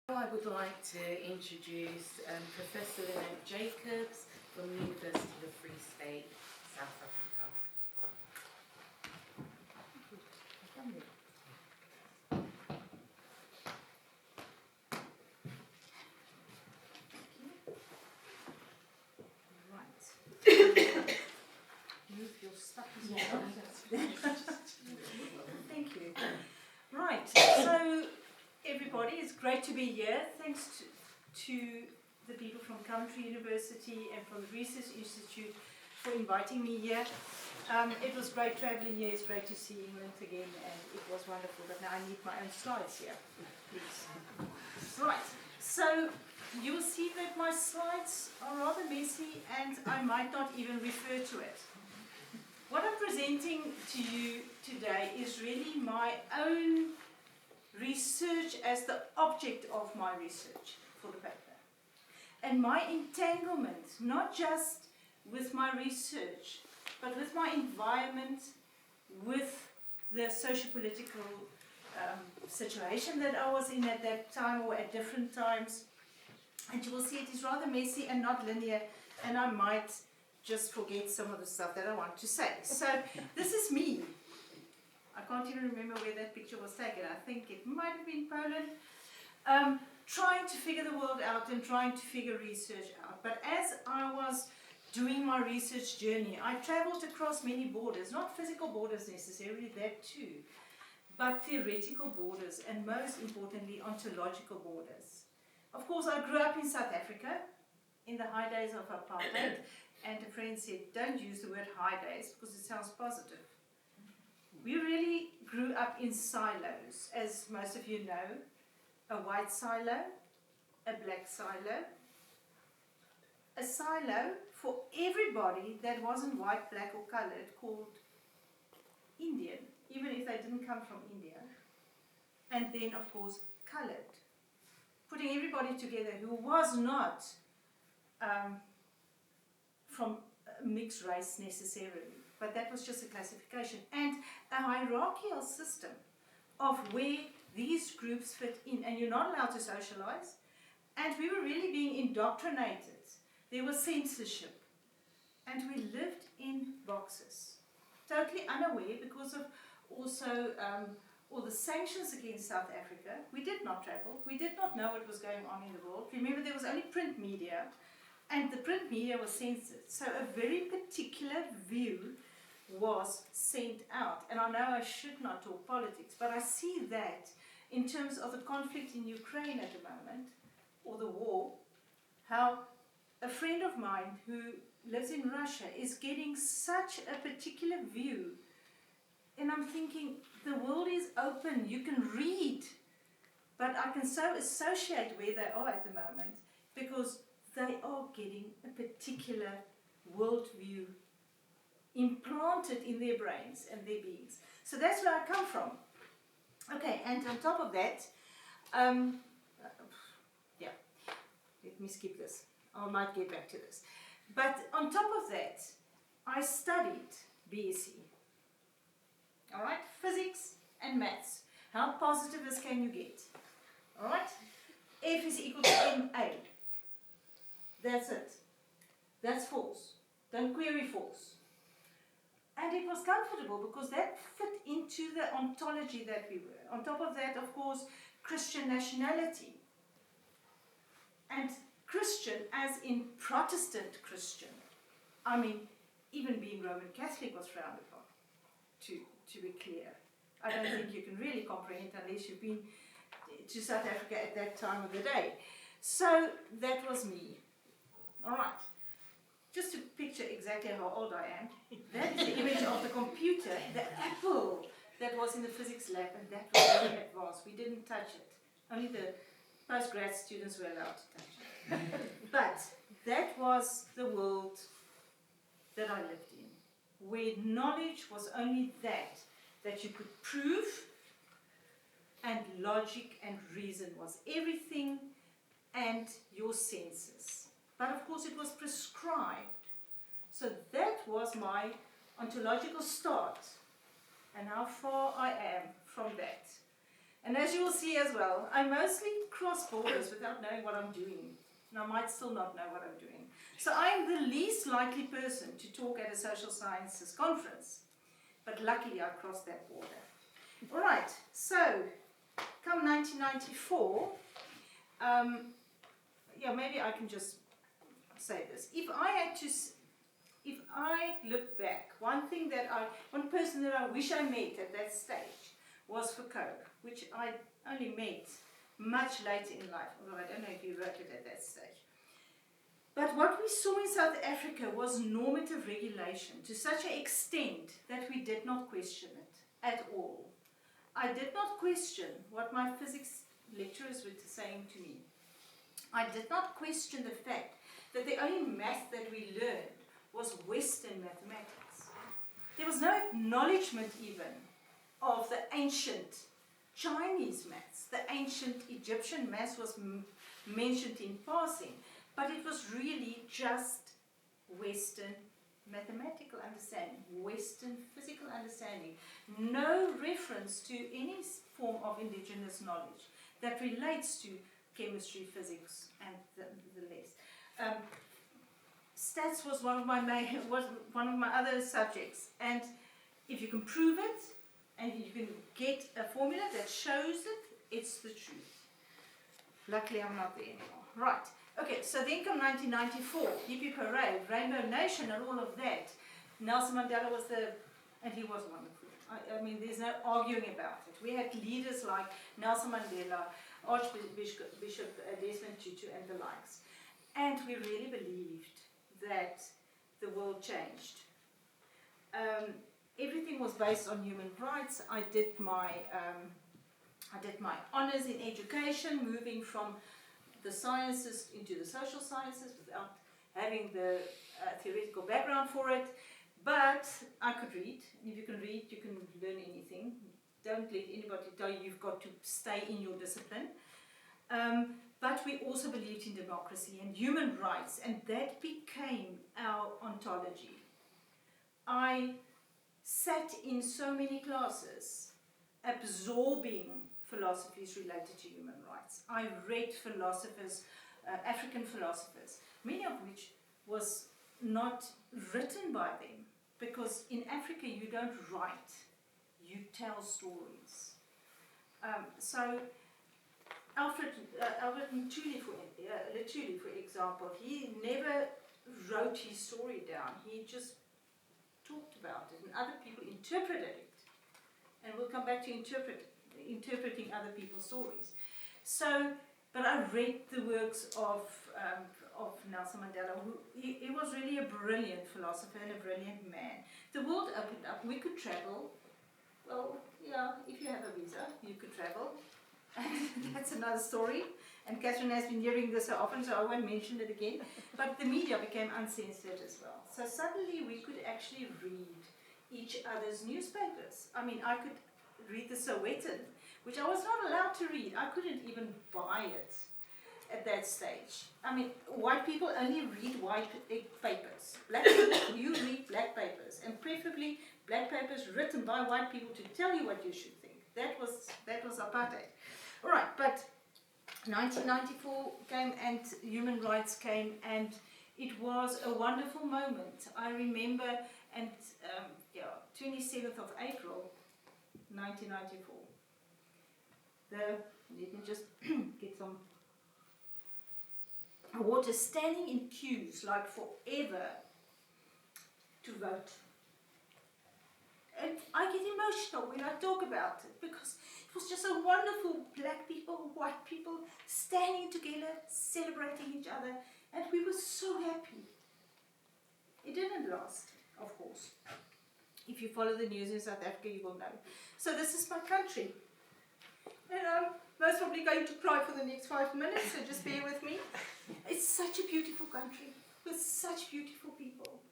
I would like to introduce Professor Lynette Jacobs from the University of Free State, South Africa. Right. Move your stuff as well. Thank you. Right, so everybody, it's great to be here. Thanks to the people from Country University and from the Research Institute for inviting me here. It was great traveling here. It's great to see England again, and it was wonderful. But now I need my own slides here, please. Right, so you will see that my slides are rather messy, and I might not even refer to it. What I'm presenting to you today is really my own research as the object of my research for the paper. And my entanglement, not just with my research, but with my environment, with the socio-political situation that I was in at that time or at different times. And you will see it is rather messy and not linear, and I might just forget some of the stuff that I want to say. So this is me. I can't even remember where that picture was taken. I think it might have been Poland. Trying to figure the world out and trying to figure research out. But as I was doing my research journey, I traveled across many borders, not physical borders necessarily, that too, but theoretical borders, and most importantly, ontological borders. Of course, I grew up in South Africa in the high days of apartheid, and a friend said, don't use the word high days because it sounds positive. We really grew up in silos, as most of you know. A white silo, a black silo, a silo for everybody that wasn't white, black or colored, called Indian, even if they didn't come from India. And then, of course, colored. Putting everybody together who was not from a mixed race necessarily, but that was just a classification. And a hierarchical system of where these groups fit in, and you're not allowed to socialize, and we were really being indoctrinated. There was censorship, and we lived in boxes, totally unaware because of also all the sanctions against South Africa. We did not travel, we did not know what was going on in the world. Remember, there was only print media, and the print media was censored, so a very particular view was sent out. And I know I should not talk politics, but I see that in terms of the conflict in Ukraine at the moment, or the war, how a friend of mine who lives in Russia is getting such a particular view. And I'm thinking, the world is open, you can read, but I can so associate where they are at the moment, because they are getting a particular worldview implanted in their brains and their beings. So that's where I come from. Okay, and on top of that, let me skip this. I might get back to this. But on top of that, I studied BSc. All right, physics and maths. How positivist can you get? All right, F is equal to MA. That's it. That's false. Don't query false. And it was comfortable because that fit into the ontology that we were. On top of that, of course, Christian nationality. And Christian as in Protestant Christian. I mean, even being Roman Catholic was frowned upon, to be clear. I don't think you can really comprehend unless you've been to South Africa at that time of the day. So that was me. All right. Just to picture exactly how old I am, that's the image of the computer, the Apple that was in the physics lab, and that was very advanced. We didn't touch it. Only the postgrad students were allowed to touch it. But that was the world that I lived in, where knowledge was only that you could prove, and logic and reason was everything, and your senses. But of course it was prescribed. So that was my ontological start, and how far I am from that. And as you will see as well, I mostly cross borders without knowing what I'm doing. And I might still not know what I'm doing. So I am the least likely person to talk at a social sciences conference. But luckily I crossed that border. All right, so come 1994, maybe I can just say this. If I look back, one person that I wish I met at that stage was Foucault, which I only met much later in life, although I don't know if he wrote it at that stage. But what we saw in South Africa was normative regulation to such an extent that we did not question it at all. I did not question what my physics lecturers were saying to me. I did not question the fact that the only math that we learned was Western mathematics. There was no acknowledgement even of the ancient Chinese maths. The ancient Egyptian maths was mentioned in passing, but it was really just Western mathematical understanding, Western physical understanding. No reference to any form of indigenous knowledge that relates to chemistry, physics, and the rest. Stats was one of my other subjects, and if you can prove it, and you can get a formula that shows it, it's the truth. Luckily, I'm not there anymore. Right. Okay, so then come 1994, Hippie Parade, Rainbow Nation, and all of that. Nelson Mandela was and he was wonderful. I mean, there's no arguing about it. We had leaders like Nelson Mandela, Archbishop Desmond Tutu, and the likes. And we really believed that the world changed. Everything was based on human rights. I did my honors in education, moving from the sciences into the social sciences without having the theoretical background for it. But I could read. And if you can read, you can learn anything. Don't let anybody tell you you've got to stay in your discipline. But we also believed in democracy and human rights, and that became our ontology. I sat in so many classes absorbing philosophies related to human rights. I read philosophers, African philosophers, many of which was not written by them, because in Africa you don't write, you tell stories. So Albert Luthuli, for example, he never wrote his story down. He just talked about it, and other people interpreted it. And we'll come back to interpreting other people's stories. So, but I read the works of Nelson Mandela. He was really a brilliant philosopher and a brilliant man. The world opened up. We could travel. Well, yeah, if you have a visa, you could travel. That's another story. And Catherine has been hearing this so often, so I won't mention it again. But the media became uncensored as well. So suddenly we could actually read each other's newspapers. I mean, I could read the Sowetan, which I was not allowed to read. I couldn't even buy it at that stage. I mean, white people only read white papers. Black people, you read black papers, and preferably black papers written by white people to tell you what you should think. That was apartheid. All right, but 1994 came and human rights came, and it was a wonderful moment. I remember, and 27th of April, 1994. Let me just get some water, standing in queues like forever to vote. And I get emotional when I talk about it, because it was just so wonderful. Black people, white people standing together, celebrating each other, and we were so happy. It didn't last, of course. If you follow the news in South Africa, you will know. So this is my country. And I'm most probably going to cry for the next 5 minutes, so just bear with me. It's such a beautiful country with such beautiful people.